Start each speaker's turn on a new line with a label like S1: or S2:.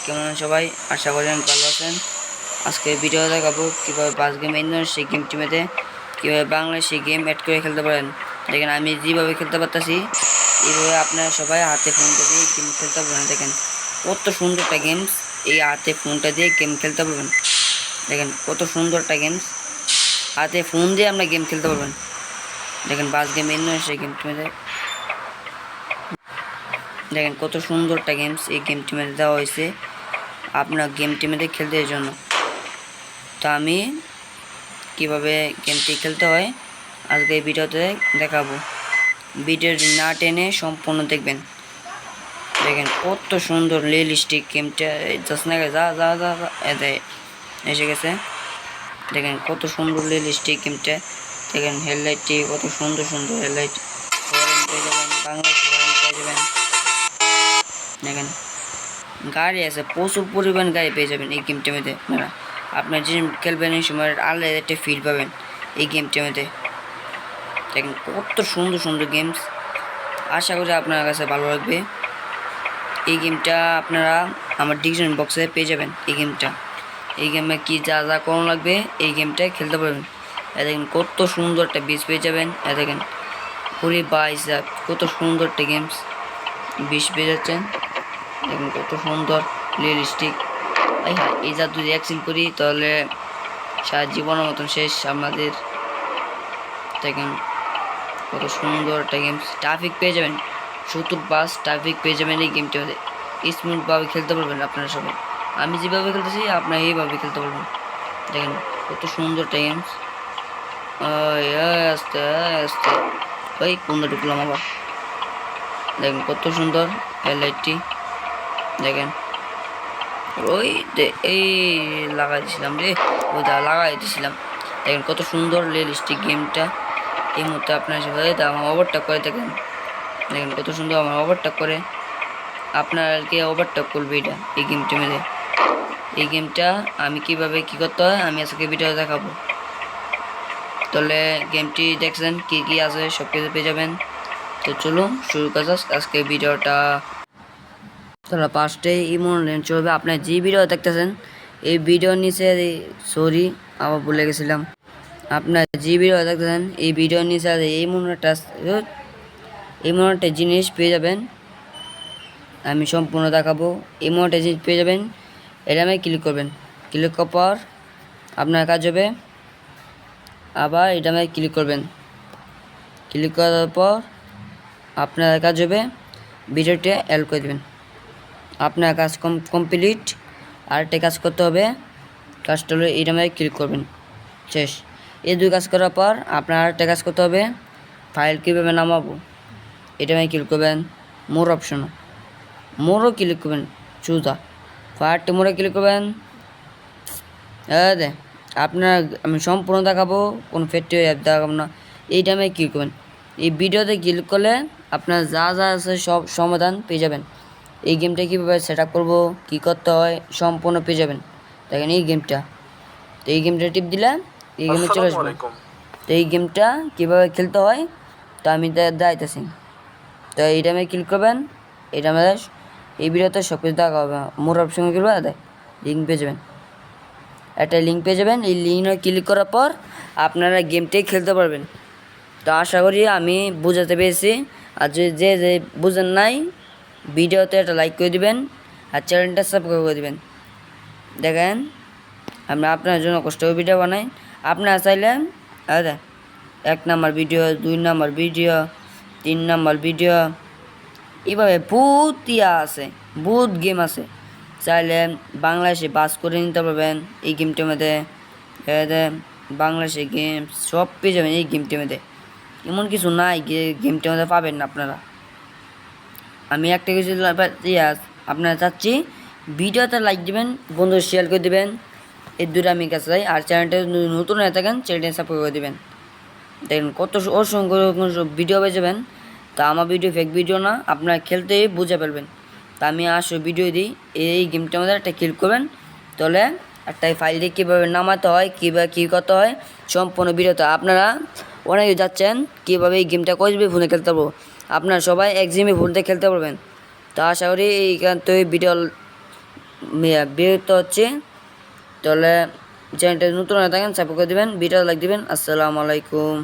S1: কেমন সবাই? আশা করি অনেক ভালো আছেন। আজকে ভিডিও দেখাবো কীভাবে পাঁচ গেম ইন্দোনেশিয়া গেম টিমেতে কীভাবে বাংলাদেশি গেম অ্যাড করে খেলতে পারেন। দেখেন আমি যেভাবে খেলতে পারতেছি এইভাবে আপনারা সবাই হাতে ফোনটা দিয়ে গেম খেলতে পারবেন। দেখেন কত সুন্দর একটা গেমস, এই হাতে ফোনটা দিয়ে গেম খেলতে পারবেন। দেখেন কত সুন্দর একটা গেমস, হাতে ফোন দিয়ে আপনার গেম খেলতে পারবেন। দেখেন পাঁচ গেম ইন্দোনেশিয়া গেম টিমেতে দেখেন কত সুন্দর একটা গেমস এই গেম টিমেতে দেওয়া হয়েছে আপনার গেম টিমেতে খেলতে জন্য। তো আমি কিভাবে গেমটি খেলতে হয় আজকে এই ভিডিওতে দেখাবো। ভিডিওটি না টেনে সম্পূর্ণ দেখবেন। দেখেন কত সুন্দর রিয়েলিস্টিক গেমটা, জাস্ট না যা যা যা এতে এসে গেছে। দেখেন কত সুন্দর রিয়েলিস্টিক গেমটা। দেখেন হেডলাইটটি কত সুন্দর সুন্দর হেডলাইট পেয়ে যাবেন, বাংলা পেয়ে যাবেন। দেখেন গাড়ি আছে, প্রচুর পরিমাণ গাড়ি পেয়ে যাবেন এই গেমটির মধ্যে। আপনার যে খেলবেন এই সময় আলাদা একটা ফিল পাবেন এই গেমটির মধ্যে। দেখেন কত সুন্দর সুন্দর গেমস, আশা করি আপনার কাছে ভালো লাগবে। এই গেমটা আপনারা আমার ডিসক্রিপশন বক্সে পেয়ে যাবেন। এই গেমে কি যা যা করানো লাগবে এই গেমটায় খেলতে পারবেন। দেখেন কত সুন্দর একটা বিচ পেয়ে যাবেন। দেখেন পুরি বাইশ কত সুন্দর একটা গেমস, বিষ পেয়ে যাচ্ছেন। দেখুন কত সুন্দর রিয়েলিস্টিক। হ্যাঁ, এই যা যদি অ্যাক্সিন করি তাহলে সারা জীবনের মতন শেষ আমাদের। দেখেন কত সুন্দর একটা গেমস, ট্রাফিক পেয়ে যাবেন 70+ ট্রাফিক পেয়ে যাবেন এই গেমটির মধ্যে। স্মুথভাবে খেলতে পারবেন আপনারা সবাই। আমি যেভাবে খেলতেছি আপনারা এইভাবে খেলতে পারবেন। দেখেন কত সুন্দর একটা গেমস। আস্তে আস্তে ওই কোনটা ঢুকলাম আবার। দেখেন কত সুন্দর লাইটটি। দেখেন ওই এই লাগাই দিয়েছিলাম রে, ওইটা লাগাই দিয়েছিলাম। দেখেন কত সুন্দর রিয়েলিস্টিক গেমটা। এই মুহূর্তে আপনার সাথে আমার ওভারটেক করে দেখেন। দেখেন কত সুন্দর আমার ওভারটেক করে, আপনারকে ওভারটেক করবে এটা এই গেমটি মেরে। এই গেমটা আমি কিভাবে কি করতে হয় আমি আজকে ভিডিও দেখাবো। তাহলে গেমটি দেখছেন কি কি আছে সব কিছু পেয়ে যাবেন। তো চলুন শুরু করা আজকে ভিডিওটা। তাহলে ফার্স্টে ইমন লেন চলবে। আপনার যে ভিডিও দেখতেছেন এই ভিডিওর নিচে, সরি আবার ভুলে গেছিলাম, আপনার যে ভিডিও দেখতেছেন এই ভিডিওর নিচে এমন একটা জিনিস পেয়ে যাবেন। আমি সম্পূর্ণ দেখাবো। এমন একটা জিনিস পেয়ে যাবেন, এটা আমি ক্লিক করবেন। ক্লিক করার পর আপনার কাজ হবে, আবার এটা আমি ক্লিক করবেন। ক্লিক করার পর আপনার কাজ হবে ভিডিওটা এড করে দেবেন। আপনার কাজ কমপ্লিট। আরেকটা কাজ করতে হবে, কাজটা হলো এটা আমি ক্লিক করবেন, শেষ। এই দুই কাজ করার পর আপনার আরেকটা কাজ করতে হবে, ফাইল কীভাবে নামাবো এটা আমি ক্লিক করবেন। মোর অপশন, মোরও ক্লিক করবেন, চুজা ফায়ারটি মোড়ে ক্লিক করবেন। আপনার আমি সম্পূর্ণ দেখাবো, কোনো ফেটে অ্যাপ দেখাবো না। এইটা আমি ক্লিক করবেন। এই ভিডিওতে ক্লিক করলে আপনার যা যা আছে সব সমাধান পেয়ে যাবেন। এই গেমটা কীভাবে সেট আপ করবো, কী করতে হয় সম্পূর্ণ পেয়ে যাবেন। দেখেন এই গেমটা, তো এই গেমটা টিপ দিলে এই গেমে চলে আসবে। তো এই গেমটা কীভাবে খেলতে হয় তো আমি দেখাইতেছি। তো এইটা আমি ক্লিক করবেন। এটা আমাদের এই ভিডিওতে সব কিছু দেখা হবে। মোর অপশনে ক্লিক করে লিঙ্ক পেয়ে যাবেন, একটা লিঙ্ক পেয়ে যাবেন। এই লিঙ্কে ক্লিক করার পর আপনারা গেমটাই খেলতে পারবেন। তো আশা করি আমি বোঝাতে পেরেছি। আর যে যে বুঝেন নাই ভিডিওতে একটা লাইক করে দিবেন আর চ্যানেলটা সাবস্ক্রাইব করে দিবেন। দেখেন আমরা আপনার জন্য কষ্ট করে ভিডিও বানাই। আপনারা চাইলে 1 number video, 2 number video, 3 number video, এইভাবে বহুত আছে, বহুত গেম আছে। চাইলে বাংলাদেশে বাস করে নিতে পারবেন এই গেমটির মধ্যে। বাংলাদেশে গেম সব পেয়ে যাবেন এই গেমটির মধ্যে। এমন কিছু নাই গেমটির মধ্যে পাবেন না আপনারা। আমি একটা কিছু আপনারা চাচ্ছি ভিডিওতে লাইক দিবেন, বন্ধু শেয়ার করে দেবেন, এই দুটো আমি কাছে চাই। আর চ্যানেলটা নতুন হয়ে থাকেন চ্যানেলটা সাবস্ক্রাইব করে দেবেন। দেখেন কত অসংখ্য ভিডিও পেয়ে যাবেন। তা আমার ভিডিও ফেক ভিডিও না, আপনারা খেলতেই বুঝে ফেলবেন। তা আমি ভিডিও দিই এই গেমটার মধ্যে একটা ক্লিক করবেন, তাহলে একটা ফাইল দিয়ে কীভাবে নামাতে হয়, কীভাবে কী করতে হয় সম্পূর্ণ ভিডিওতে। আপনারা অনেকে যাচ্ছেন কীভাবে এই গেমটা করবে ফোনে খেলতে পারবো, আপনারা সবাই এক জিমে ফোনতে খেলতে পারবেন। তা আশা করি এইখান থেকে ভিডিও বিরক্ত হচ্ছে। তাহলে চ্যানেলটা নতুন হয়ে থাকেন সাপোর্ট করে দেবেন, ভিডিও লাইক দিবেন। আসসালামু আলাইকুম।